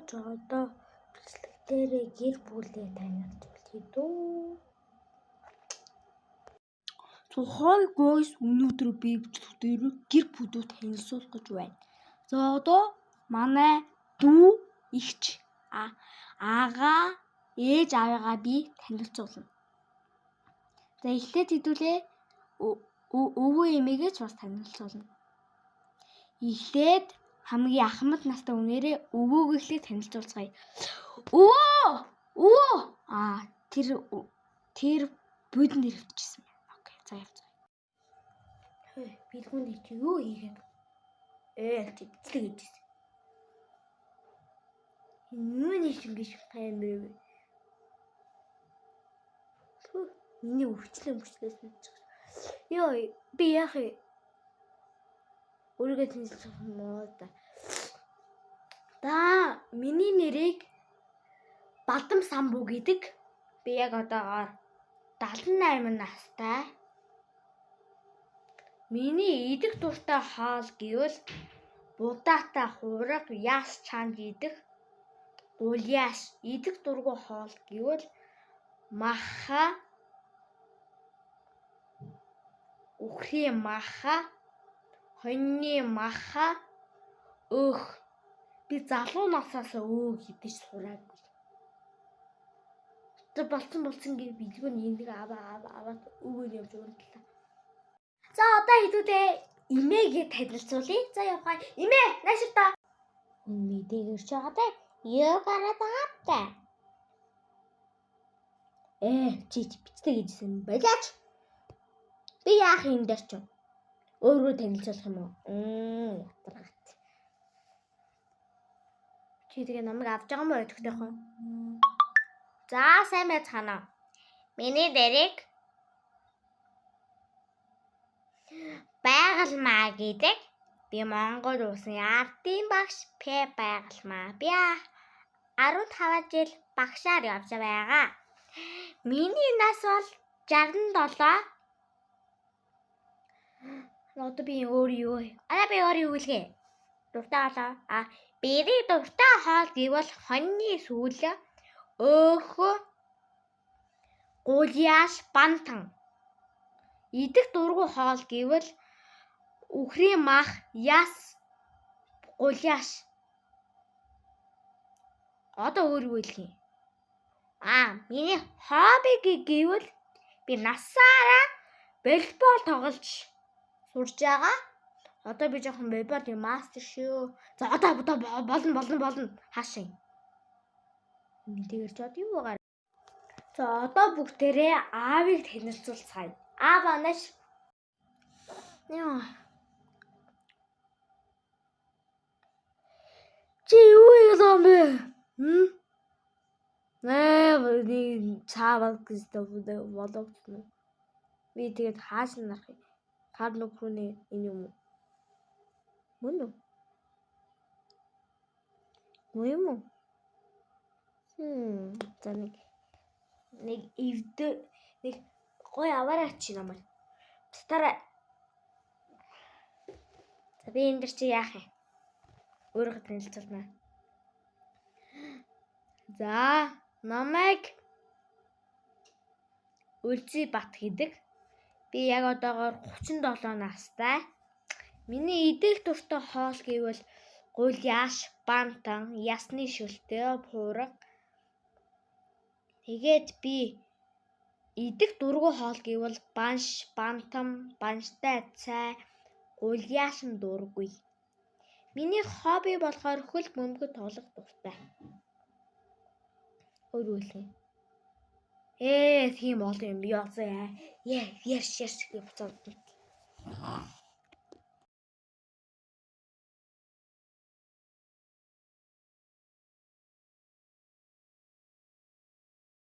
ч одоо бичлэгтэрээ гэр бүлээ танилцуулъя дөө. Тухай guys өнөөдөр би бичлэгтэр гэр бүлөө танилцуулах гэж байна. За одоо манай дүү ихч аага ээж аваагаа би танилцуулна. За эхлээд хэдүүлээ өвөө эмээгээ ч бас танилцуулна. Эхлээд хамгийн ахмад настай үнээрээ өвөөгөө эхлээд танилцуулцгаая. Өвөө! Тэр будин дээр өвчсөн байна. Окей, за явцгаая. Билгүүний чи юу хийгээд? Чи бичлэг хийжсэн. Юуны шингэж тайм бэ? Миний өвчлөөс мэдчих. Йоо, би яах вэ? Өөрийгөө танилцуулах юм уу да. Миний нэрийг Бадам Самбуу гэдэг. Би яг одоогоор 78 настай. Миний идэх дуртай хоол гэвэл будаатай хуурга, яс чанж идэх, гуляш. Идэх дургүй хоол гэвэл маха, үхрийн маха, хоньны маха, өөх. Би залуу насаас идэж сураагүй. Тэр болцсон гээ билгүүний энийг аваад өгөөр явж өгнө. За одоо хэдүүдээ имээгээ танилцуулъя. За явгаа. Имээ, наашир та. Мэдээгээр ч байгаа те. Юу гараад байгаа та? Чи бичдэг хийжсэн болооч. Би яах юм дээр ч өөрөө танилцуулах юм уу? Ятрагт. Чи тэгээ намайг авч байгаа юм уу өдөртөөхөө? За сайн байцгаана. Миний дэрийг Байгалмаа гэдэг. Би Монгол улсын ардын багш П Байгалмаа. Би 15 жил багшаар явж байгаа. Миний нас бол 67. Одоо би өөрөө юу хэлгээ? Дуртай хоолоо. Бири дуртай хоол гэвэл хоньны сүүл, өөх, гуляш, бантан. Идэх дургүй хоол гэвэл үхрийн мах, яс, гуляш. Одоо өөрөө хэлье. Миний хобби гэвэл би насаараа волейбол тоглож сурж байгаа. Одоо би жоохон волейболын мастер шүү. За одоо болно. Хаашаа. Мэдээгээр ч одоо юу байгаа. За одоо бүгдээрээ аавыг танилцуулцгаая. Ааваанаш. Чи юу юм бэ? Цаавал гэстэй болов. Би тэгээд хааш нарах юм? Хар нөхрөний энэ юм уу? Мөн үү? Мөн үү? За нэг эвдэ нэг гой аваараач намайг. Татараа. За би энэ дэр чи яах юм? Өөрөө танилцуулна. За намайг Үлзий Бат гэдэг. Би яг одоогоор 37 настай. Миний идэх дуртай хоол гэвэл гуляш, бантан, ясны шөлтөө, хуурга. Тэгээд би идэх дургүй хоол гэвэл банш, бантам, банштай цай, гуляш нь дургүй. Миний хобби болохоор хөл бөмбөг тоглох дуртай. Өөрөө хэлээ. Тийм бол юм би яасан яа. Яш гэж буцаад.